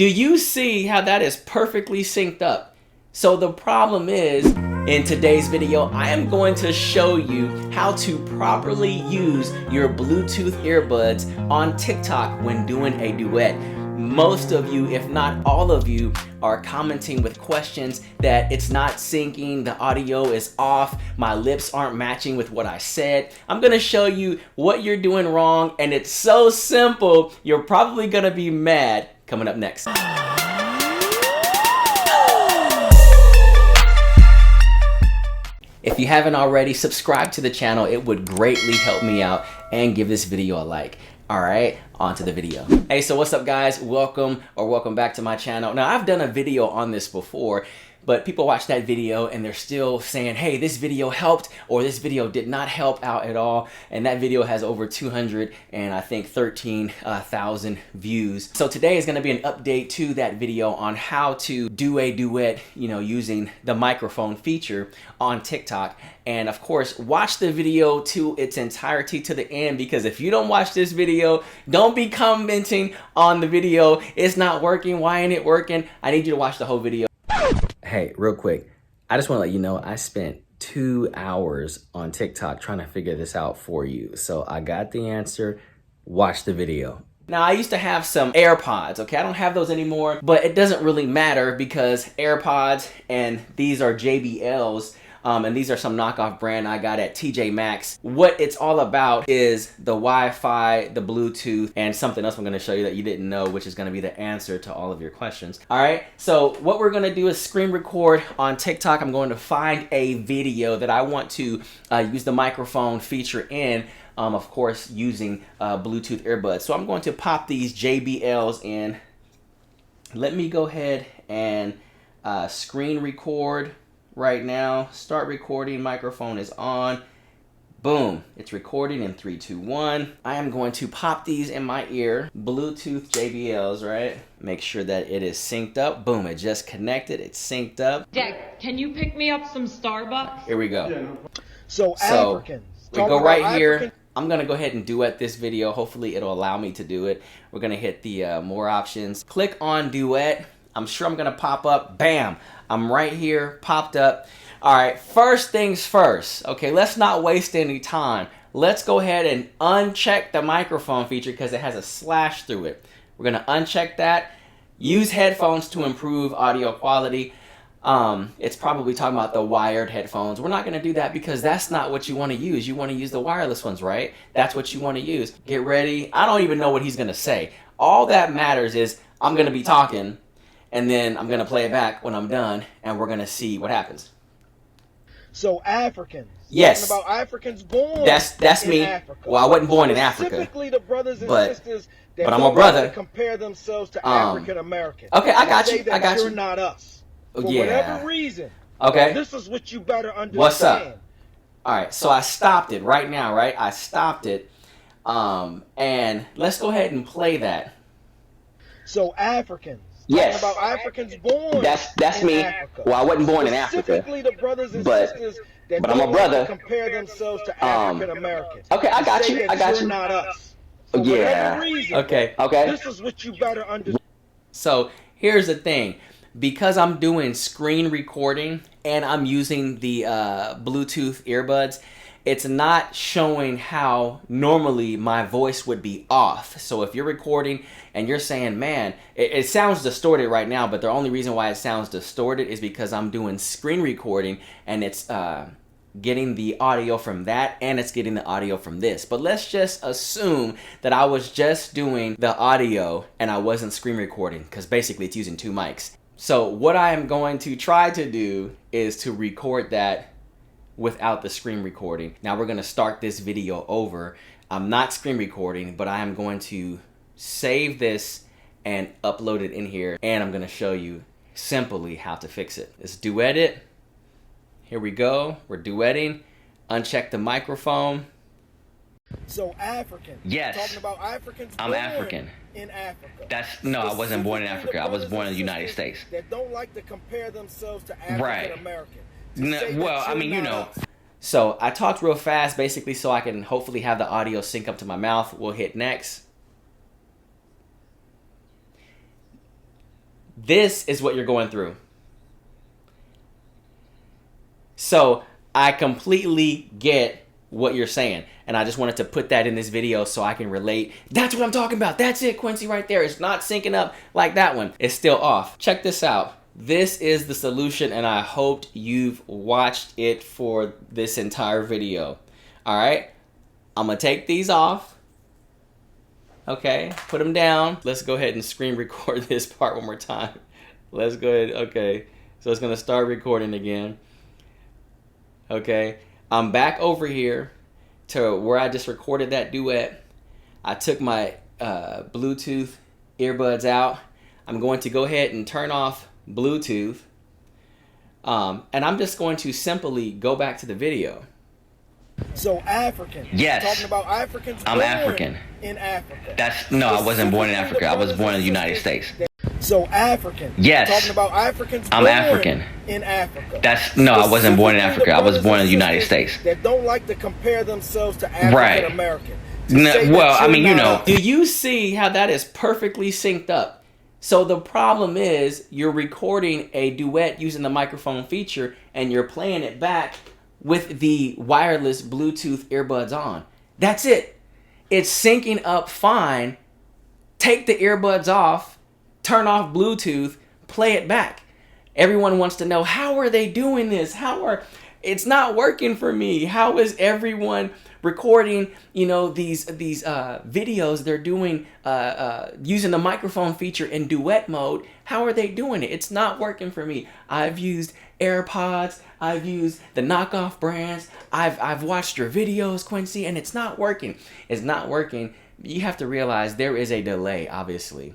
Do you see how that is perfectly synced up? So the problem is, in today's video, I am going to show you how to properly use your Bluetooth earbuds on TikTok when doing a duet. Most of you, if not all of you, are commenting with questions that it's not syncing, the audio is off, my lips aren't matching with what I said. I'm gonna show you what you're doing wrong, and it's so simple, you're probably gonna be mad. Coming up next. If you haven't already, subscribe to the channel. It would greatly help me out, and give this video a like. All right, on to the video. Hey, so what's up guys? Welcome back to my channel. Now, I've done a video on this before, but people watch that video and they're still saying, hey, this video helped, or this video did not help out at all. And that video has over 200 and I think 13,000 views. So today is gonna be an update to that video on how to do a duet, using the microphone feature on TikTok. And of course, watch the video to its entirety to the end, because if you don't watch this video, don't be commenting on the video. It's not working. Why ain't it working? I need you to watch the whole video. Hey, real quick, I just want to let you know I spent 2 hours on TikTok trying to figure this out for you. So I got the answer. Watch the video. Now, I used to have some AirPods, okay? I don't have those anymore, but it doesn't really matter because AirPods, and these are JBLs, and these are some knockoff brand I got at TJ Maxx. What it's all about is the Wi-Fi, the Bluetooth, and something else I'm gonna show you that you didn't know, which is gonna be the answer to all of your questions. All right, so what we're gonna do is screen record on TikTok. I'm going to find a video that I want to use the microphone feature in, of course, using Bluetooth earbuds. So I'm going to pop these JBLs in. Let me go ahead and screen record. Right now, start recording, microphone is on. Boom, it's recording in 3, 2, 1. I am going to pop these in my ear, Bluetooth JBLs, right? Make sure that it is synced up. Boom, it just connected, it's synced up. Dad, can you pick me up some Starbucks? Here we go. So Africans. We go right here. I'm gonna go ahead and duet this video. Hopefully it'll allow me to do it. We're gonna hit the more options. Click on duet. I'm sure I'm gonna pop up, bam. I'm right here, popped up. All right, first things first, okay, let's not waste any time. Let's go ahead and uncheck the microphone feature because it has a slash through it. We're gonna uncheck that. Use headphones to improve audio quality. It's probably talking about the wired headphones. We're not gonna do that because that's not what you wanna use. You wanna use the wireless ones, right? That's what you wanna use. Get ready. I don't even know what he's gonna say. All that matters is I'm gonna be talking, and then I'm gonna play it back when I'm done, and we're gonna see what happens. So Africans. Yes. Talking about Africans born. That's me. Africa. Well, I wasn't born in Africa. Specifically, the brothers and sisters that but I'm don't a brother. like to compare themselves to African Americans. Okay, I got you. I got you. You're not us. For yeah. whatever reason. Okay. This is what you better understand. What's up? All right. So I stopped it right now. Right. I stopped it. And let's go ahead and play that. So Africans. Yes. Talking about Africans born. That's me. Africa. Well, I wasn't born in Africa. Specifically, the brothers and sisters that I'm a don't brother. like to compare themselves to African Americans. Okay, I got you. I got you. You're not us. For Yeah. whatever reason. Okay. This is what you better understand. So here's the thing. Because I'm doing screen recording and I'm using the Bluetooth earbuds, it's not showing how normally my voice would be off. So if you're recording and you're saying, man, it sounds distorted right now, but the only reason why it sounds distorted is because I'm doing screen recording and it's getting the audio from that and it's getting the audio from this. But let's just assume that I was just doing the audio and I wasn't screen recording, because basically it's using 2 mics. So what I am going to try to do is to record that without the screen recording. Now we're gonna start this video over. I'm not screen recording, but I am going to save this and upload it in here, and I'm gonna show you simply how to fix it. Let's duet it. Here we go, we're duetting. Uncheck the microphone. So African. Yes. Talking about Africans. I'm African. In Africa. No, I wasn't born in Africa. I was born in the United States. That don't like to compare themselves to African Americans. Right. Well, I mean, So I talked real fast, basically, so I can hopefully have the audio sync up to my mouth. We'll hit next. This is what you're going through. So I completely get what you're saying, and I just wanted to put that in this video so I can relate. That's what I'm talking about. That's it, Quincy, right there. It's not syncing up like that one. It's still off. Check this out. This is the solution, and I hoped you've watched it for this entire video. All right, I'm gonna take these off. Okay, put them down. Let's go ahead and screen record this part one more time. Let's go ahead. Okay, so it's gonna start recording again. Okay, I'm back over here to where I just recorded that duet. I took my Bluetooth earbuds out. I'm going to go ahead and turn off Bluetooth. And I'm just going to simply go back to the video. So African. Yes. Talking about Africans. I'm African. In Africa. No, I wasn't born in Africa. I was born in the United States. So African. Yes. Talking about Africans. I'm African. In Africa. No, I wasn't born in Africa. I was born in the United States. That don't like to compare themselves to African American. Right. Well, I mean, you know. Do you see how that is perfectly synced up? So the problem is you're recording a duet using the microphone feature and you're playing it back with the wireless Bluetooth earbuds on. That's it. It's syncing up fine. Take the earbuds off, turn off Bluetooth, play it back. Everyone wants to know, how are they doing this? It's not working for me. How is everyone recording, you know, these videos they're doing using the microphone feature in duet mode? How are they doing it? It's not working for me. I've used AirPods, I've used the knockoff brands, I've watched your videos, Quincy, and it's not working. It's not working. You have to realize there is a delay, obviously,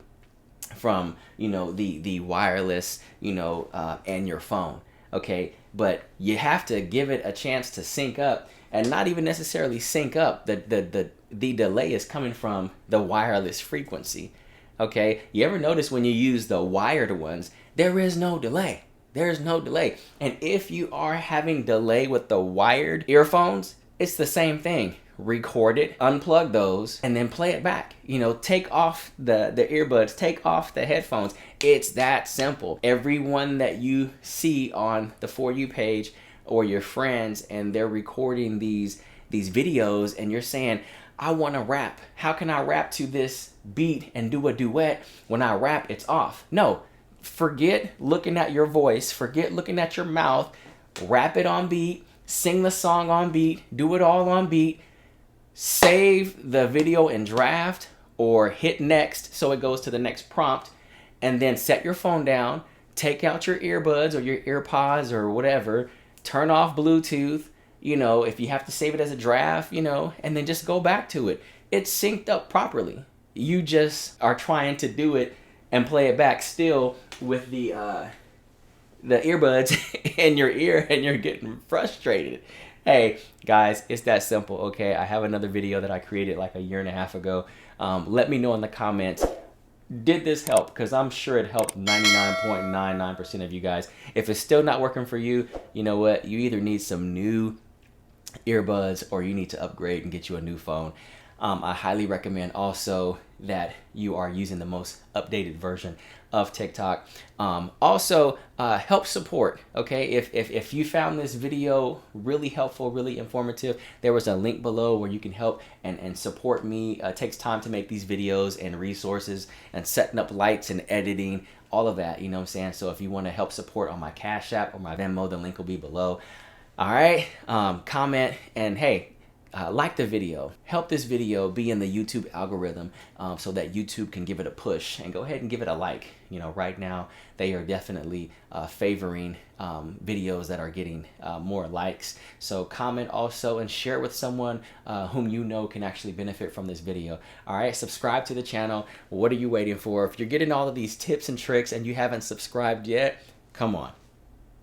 from, you know, the wireless, you know, and your phone. Okay, but you have to give it a chance to sync up, and not even necessarily sync up. The delay is coming from the wireless frequency. Okay, you ever notice when you use the wired ones, there is no delay. There's no delay. And if you are having delay with the wired earphones, it's the same thing. Record it, unplug those, and then play it back. You know, take off the earbuds, take off the headphones. It's that simple. Everyone that you see on the For You page or your friends, and they're recording these videos, and you're saying, I want to rap. How can I rap to this beat and do a duet? When I rap, it's off. No, forget looking at your voice, forget looking at your mouth, rap it on beat, sing the song on beat, do it all on beat. Save the video in draft or hit next so it goes to the next prompt, and then set your phone down, take out your earbuds or your earpods or whatever, turn off Bluetooth, you know, if you have to save it as a draft, you know, and then just go back to it. It's synced up properly. You just are trying to do it and play it back still with the earbuds in your ear, and you're getting frustrated. Hey guys, it's that simple. Okay, I have another video that I created like a year and a half ago. Let me know in the comments, did this help? Because I'm sure it helped 99.99% of you guys. If it's still not working for you, you know what? You either need some new earbuds or you need to upgrade and get you a new phone. I highly recommend also that you are using the most updated version of TikTok. Also, help support, okay? If you found this video really helpful, really informative, there was a link below where you can help and support me. It takes time to make these videos and resources and setting up lights and editing, all of that, you know what I'm saying? So if you want to help support on my Cash App or my Venmo, the link will be below. All right, comment, and hey, like the video. Help this video be in the YouTube algorithm so that YouTube can give it a push, and go ahead and give it a like. You know, right now they are definitely favoring videos that are getting more likes. So comment also and share with someone whom you know can actually benefit from this video. All right, subscribe to the channel. What are you waiting for? If you're getting all of these tips and tricks and you haven't subscribed yet, come on.